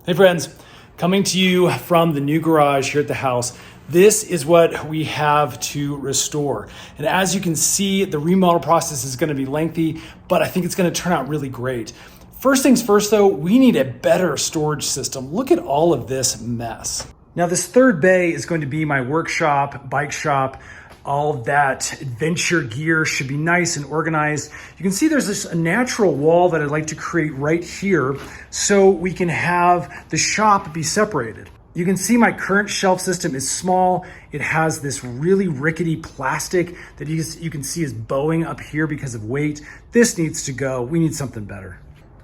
Hey friends, coming to you from the new garage here at the house. This is what we have to restore. And as you can see, the remodel process is going to be lengthy, but I think it's going to turn out really great. First things first though, we need a better storage system. Look at all of this mess. Now this third bay is going to be my workshop, bike shop. All of that adventure gear should be nice and organized. You can see there's a natural wall that I'd like to create right here so we can have the shop be separated. You can see my current shelf system is small. It has this really rickety plastic that you can see is bowing up here because of weight. This needs to go. We need something better.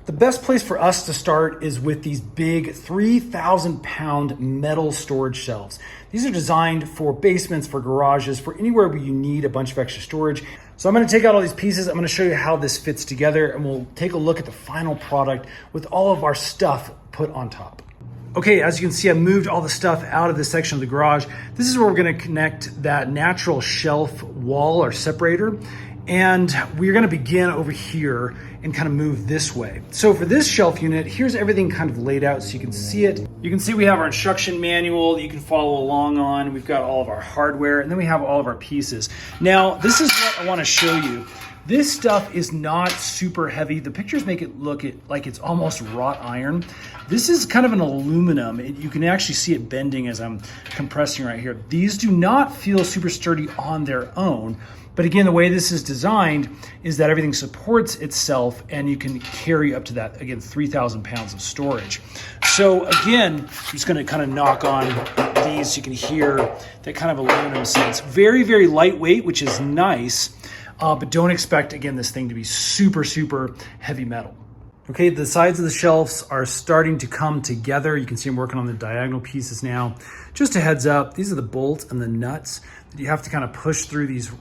The best place for us to start is with these big 3,000 pound metal storage shelves. These are designed for basements, for garages, for anywhere where you need a bunch of extra storage. So I'm gonna take out all these pieces. I'm gonna show you how this fits together and we'll take a look at the final product with all of our stuff put on top. Okay, as you can see, I moved all the stuff out of this section of the garage. This is where we're gonna connect that natural shelf wall or separator. And we're gonna begin over here and kind of move this way. So for this shelf unit, here's everything kind of laid out so you can see it. You can see we have our instruction manual that you can follow along on. We've got all of our hardware, and then we have all of our pieces. Now, this is what I wanna show you. This stuff is not super heavy. The pictures make it look like it's almost wrought iron. This is kind of an aluminum. You can actually see it bending as I'm compressing right here. These do not feel super sturdy on their own. But again, the way this is designed is that everything supports itself and you can carry up to that, again, 3,000 pounds of storage. So again, I'm just gonna kind of knock on these so you can hear that kind of aluminum sense. Very, very lightweight, which is nice, but don't expect, again, this thing to be super, super heavy metal. Okay, the sides of the shelves are starting to come together. You can see I'm working on the diagonal pieces now. Just a heads up, these are the bolts and the nuts that you have to kind of push through these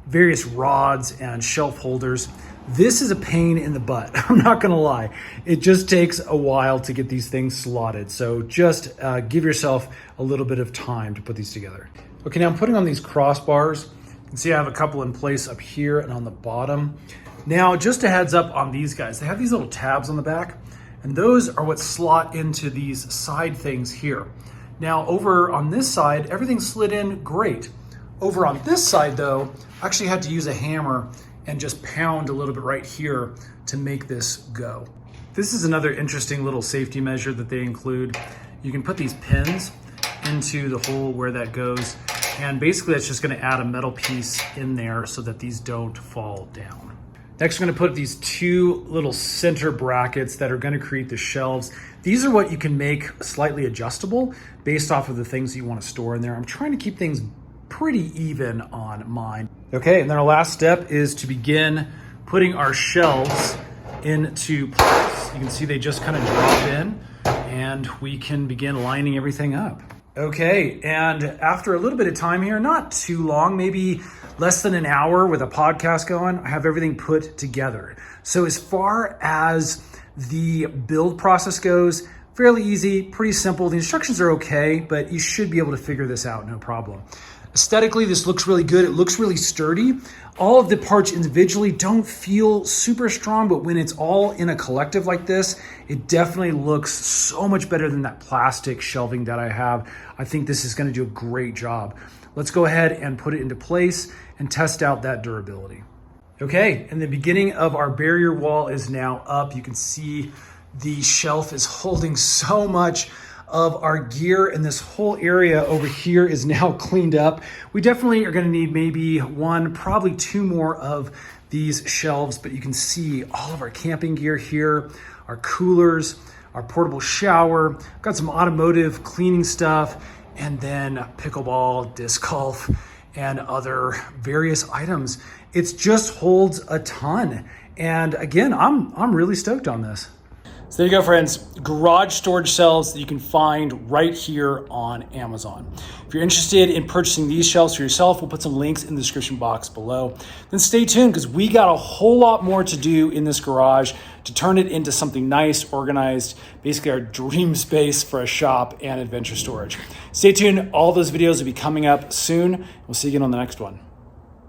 various rods and shelf holders. This is a pain in the butt. I'm not gonna lie. It just takes a while to get these things slotted. So just give yourself a little bit of time to put these together. Okay, now I'm putting on these crossbars. You can see I have a couple in place up here and on the bottom. Now, just a heads up on these guys. They have these little tabs on the back, and those are what slot into these side things here. Now, over on this side, everything's slid in great. Over on this side though, I actually had to use a hammer and just pound a little bit right here to make this go. This is another interesting little safety measure that they include. You can put these pins into the hole where that goes, and basically that's just gonna add a metal piece in there so that these don't fall down. Next, we're gonna put these two little center brackets that are gonna create the shelves. These are what you can make slightly adjustable based off of the things you wanna store in there. I'm trying to keep things pretty even on mine. Okay, and then our last step is to begin putting our shelves into place. You can see they just kind of drop in and we can begin lining everything up. Okay, and after a little bit of time here, not too long, maybe less than an hour with a podcast going, I have everything put together. So as far as the build process goes, fairly easy, pretty simple. The instructions are okay, but you should be able to figure this out, no problem. Aesthetically, this looks really good. It looks really sturdy. All of the parts individually don't feel super strong, but when it's all in a collective like this, it definitely looks so much better than that plastic shelving that I have. I think this is gonna do a great job. Let's go ahead and put it into place and test out that durability. Okay, and the beginning of our barrier wall is now up. You can see the shelf is holding so much of our gear, and this whole area over here is now cleaned up. We definitely are gonna need maybe one, probably two more of these shelves, but you can see all of our camping gear here, our coolers, our portable shower, got some automotive cleaning stuff, and then pickleball, disc golf, and other various items. It just holds a ton. And again, I'm really stoked on this. So there you go, friends. Garage storage shelves that you can find right here on Amazon. If you're interested in purchasing these shelves for yourself, we'll put some links in the description box below. Then stay tuned because we got a whole lot more to do in this garage to turn it into something nice, organized, basically our dream space for a shop and adventure storage. Stay tuned. All those videos will be coming up soon. We'll see you again on the next one.